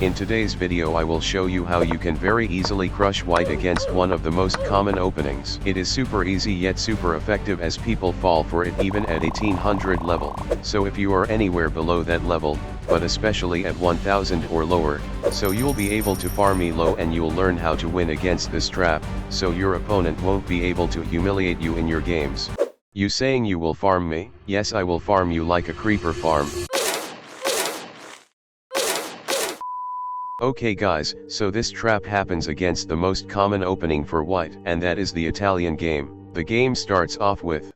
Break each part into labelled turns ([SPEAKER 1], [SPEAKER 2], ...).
[SPEAKER 1] In today's video I will show you how you can very easily crush white against one of the most common openings. It is super easy yet super effective as people fall for it even at 1800 level. So if you are anywhere below that level, but especially at 1000 or lower, so you'll be able to farm low and you'll learn how to win against this trap, so your opponent won't be able to humiliate you in your games. You saying you will farm me? Yes, I will farm you like a creeper farm. Okay guys, so this trap happens against the most common opening for white, and that is the Italian game. The game starts off with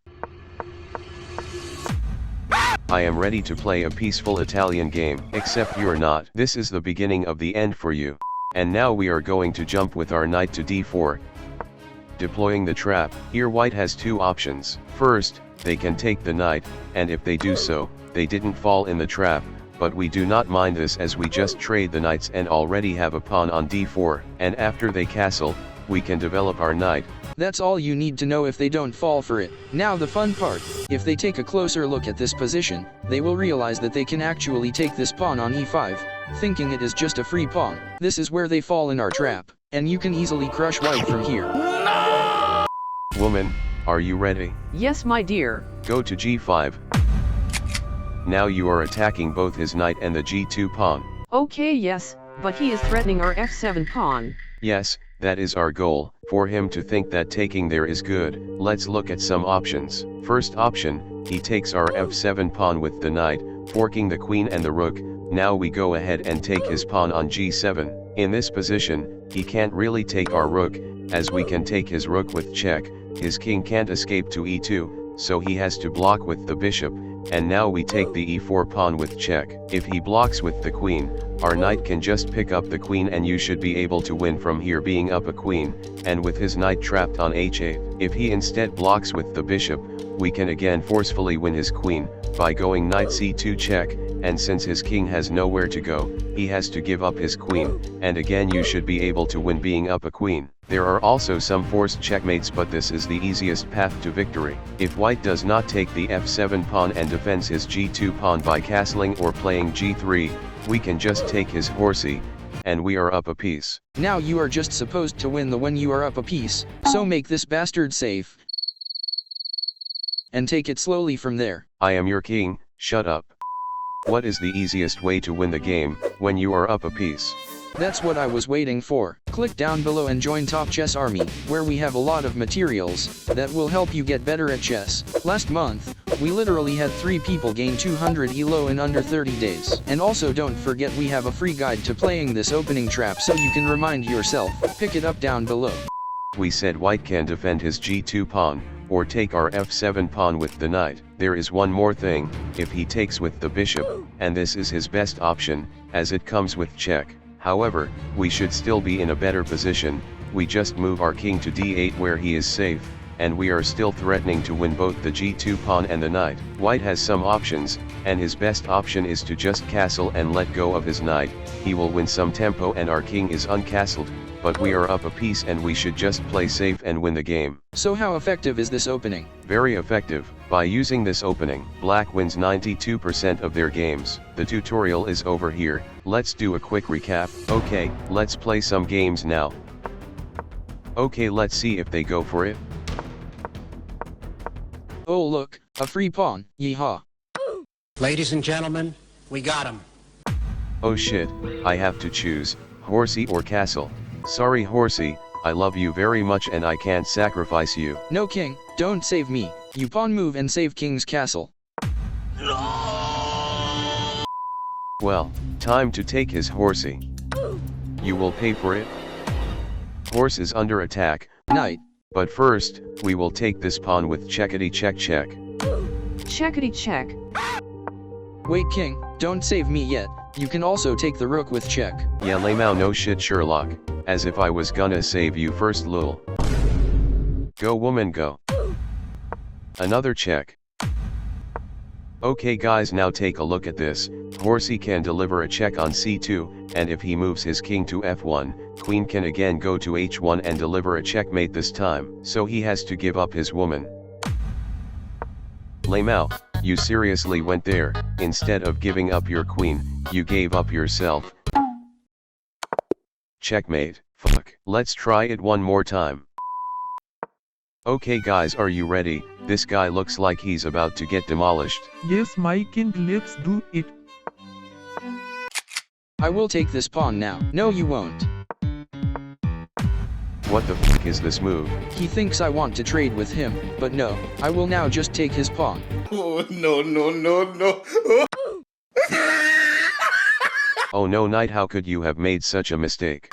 [SPEAKER 1] I am ready to play a peaceful Italian game, except you're not. This is the beginning of the end for you. And now we are going to jump with our knight to d4. Deploying the trap. Here white has two options. First, they can take the knight, and if they do so, they didn't fall in the trap. But we do not mind this as we just trade the knights and already have a pawn on d4, and after they castle, we can develop our knight.
[SPEAKER 2] That's all you need to know if they don't fall for it. Now the fun part, if they take a closer look at this position, they will realize that they can actually take this pawn on e5, thinking it is just a free pawn. This is where they fall in our trap, and you can easily crush white from here.
[SPEAKER 1] No! Woman, are you ready?
[SPEAKER 3] Yes, my dear.
[SPEAKER 1] Go to g5. Now you are attacking both his knight and the g2 pawn.
[SPEAKER 3] Okay, yes, but he is threatening our f7 pawn.
[SPEAKER 1] Yes, that is our goal, for him to think that taking there is good. Let's look at some options. First option, he takes our f7 pawn with the knight, forking the queen and the rook. Now we go ahead and take his pawn on g7. In this position, he can't really take our rook, as we can take his rook with check. His king can't escape to e2, so he has to block with the bishop. And now we take the e4 pawn with check. If he blocks with the queen, our knight can just pick up the queen and you should be able to win from here being up a queen, and with his knight trapped on h8. If he instead blocks with the bishop, we can again forcefully win his queen, by going knight c2 check, and since his king has nowhere to go, he has to give up his queen, and again you should be able to win being up a queen. There are also some forced checkmates, but this is the easiest path to victory. If white does not take the f7 pawn and defends his g2 pawn by castling or playing g3, we can just take his horsey, and we are up a piece.
[SPEAKER 2] Now you are just supposed to win the when you are up a piece, so make this bastard safe. And take it slowly from there.
[SPEAKER 1] I am your king, shut up. What is the easiest way to win the game, when you are up a piece?
[SPEAKER 2] That's what I was waiting for. Click down below and join Top Chess Army, where we have a lot of materials that will help you get better at chess. Last month, we literally had 3 people gain 200 elo in under 30 days. And also don't forget we have a free guide to playing this opening trap so you can remind yourself. Pick it up down below.
[SPEAKER 1] We said white can defend his g2 pawn, or take our f7 pawn with the knight. There is one more thing, if he takes with the bishop, and this is his best option, as it comes with check. However, we should still be in a better position. We just move our king to d8 where he is safe, and we are still threatening to win both the g2 pawn and the knight. White has some options, and his best option is to just castle and let go of his knight. He will win some tempo and our king is uncastled, but we are up a piece and we should just play safe and win the game.
[SPEAKER 2] So how effective is this opening?
[SPEAKER 1] Very effective. By using this opening, black wins 92% of their games. The tutorial is over here. Let's do a quick recap. Okay, let's play some games now. Okay, let's see if they go for it.
[SPEAKER 2] Oh look, a free pawn, yeehaw.
[SPEAKER 4] Ladies and gentlemen, we got him.
[SPEAKER 1] Oh shit, I have to choose, horsey or castle. Sorry horsey, I love you very much and I can't sacrifice you.
[SPEAKER 2] No king, don't save me. You pawn move and save king's castle.
[SPEAKER 1] Well, time to take his horsey. You will pay for it. Horse is under attack.
[SPEAKER 2] Knight.
[SPEAKER 1] But first, we will take this pawn with checkity check check.
[SPEAKER 3] Checkity check.
[SPEAKER 2] Wait king, don't save me yet. You can also take the rook with check.
[SPEAKER 1] Yeah lamau no shit Sherlock, as if I was gonna save you first lul. Go woman go. Another check. Okay guys, now take a look at this. Horsey can deliver a check on c2, and if he moves his king to f1, queen can again go to h1 and deliver a checkmate this time, so he has to give up his woman. Lamau, you seriously went there, instead of giving up your queen, you gave up yourself. checkmate. Fuck. Let's try it one more time. Okay guys, are you ready? This guy looks like he's about to get demolished.
[SPEAKER 5] Yes, my king, let's do it.
[SPEAKER 2] I will take this pawn now. No, you won't.
[SPEAKER 1] What the fuck is this move?
[SPEAKER 2] He thinks I want to trade with him, but no, I will now just take his pawn.
[SPEAKER 6] Oh, no.
[SPEAKER 1] Oh no, knight, how could you have made such a mistake?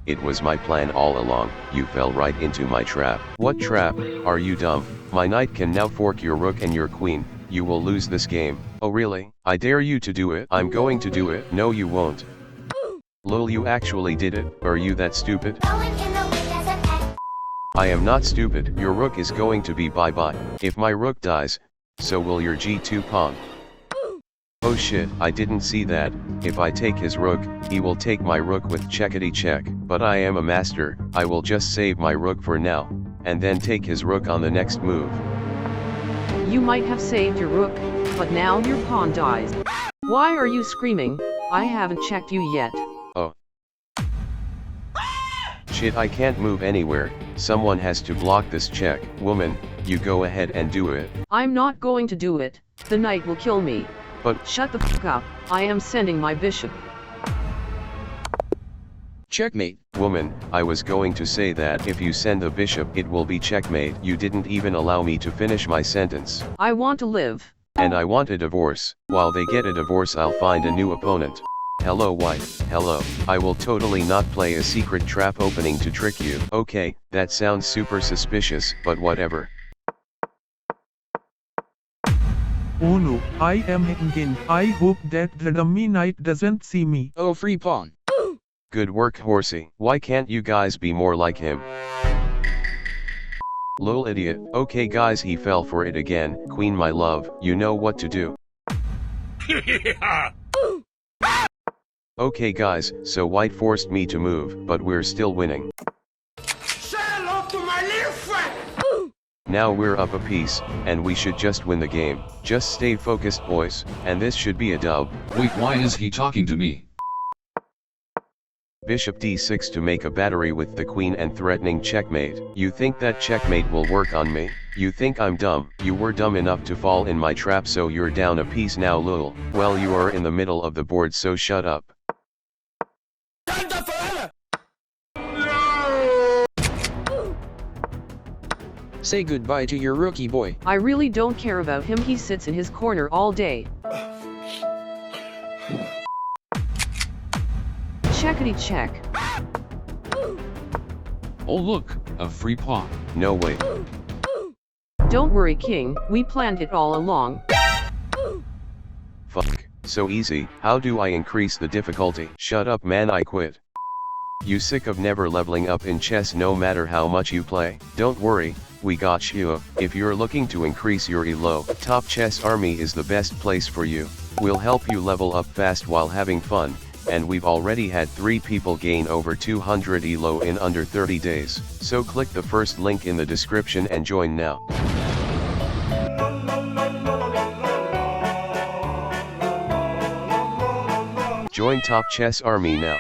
[SPEAKER 1] It was my plan all along. You fell right into my trap. What trap? Are you dumb? My knight can now fork your rook and your queen. You will lose this game. Oh really? I dare you to do it. I'm going to do it. No, you won't. Lol, you actually did it. Are you that stupid? I am not stupid. Your rook is going to be bye-bye. If my rook dies, so will your g2 pawn. Oh shit, I didn't see that. If I take his rook, he will take my rook with checkity check. But I am a master, I will just save my rook for now, and then take his rook on the next move.
[SPEAKER 3] You might have saved your rook, but now your pawn dies. Why are you screaming? I haven't checked you yet.
[SPEAKER 1] Oh. Shit, I can't move anywhere. Someone has to block this check. Woman, you go ahead and do it.
[SPEAKER 3] I'm not going to do it. The knight will kill me.
[SPEAKER 1] But
[SPEAKER 3] shut the fuck up. I am sending my bishop.
[SPEAKER 2] Checkmate.
[SPEAKER 1] Woman, I was going to say that if you send the bishop it will be checkmate. You didn't even allow me to finish my sentence.
[SPEAKER 3] I want to live.
[SPEAKER 1] And I want a divorce. While they get a divorce, I'll find a new opponent. Hello white, hello. I will totally not play a secret trap opening to trick you. Okay, that sounds super suspicious, but whatever.
[SPEAKER 5] Oh no, I am hanging. I hope that the dummy knight doesn't see me.
[SPEAKER 2] Oh, free pawn.
[SPEAKER 1] Good work, horsey. Why can't you guys be more like him? Lol, idiot. Okay guys, he fell for it again. Queen, my love, you know what to do. Okay guys, so white forced me to move, but we're still winning.
[SPEAKER 6] Say hello to my little friend.
[SPEAKER 1] Now we're up a piece, and we should just win the game. Just stay focused boys, and this should be a dub.
[SPEAKER 7] Wait, why is he talking to me?
[SPEAKER 1] Bishop d6 to make a battery with the queen and threatening checkmate. You think that checkmate will work on me? You think I'm dumb? You were dumb enough to fall in my trap, so you're down a piece now lol. Well, you are in the middle of the board, so shut up.
[SPEAKER 2] Say goodbye to your rookie boy.
[SPEAKER 3] I really don't care about him. He sits in his corner all day. Checkity check.
[SPEAKER 7] Oh look, a free pawn.
[SPEAKER 1] No way.
[SPEAKER 3] Don't worry, king. We planned it all along.
[SPEAKER 1] Fuck. So easy. How do I increase the difficulty? Shut up man, I quit. You sick of never leveling up in chess no matter how much you play? Don't worry, we got you. If you're looking to increase your elo, Top Chess Army is the best place for you. We'll help you level up fast while having fun, and we've already had 3 people gain over 200 elo in under 30 days. So click the first link in the description and join now. Join Top Chess Army now.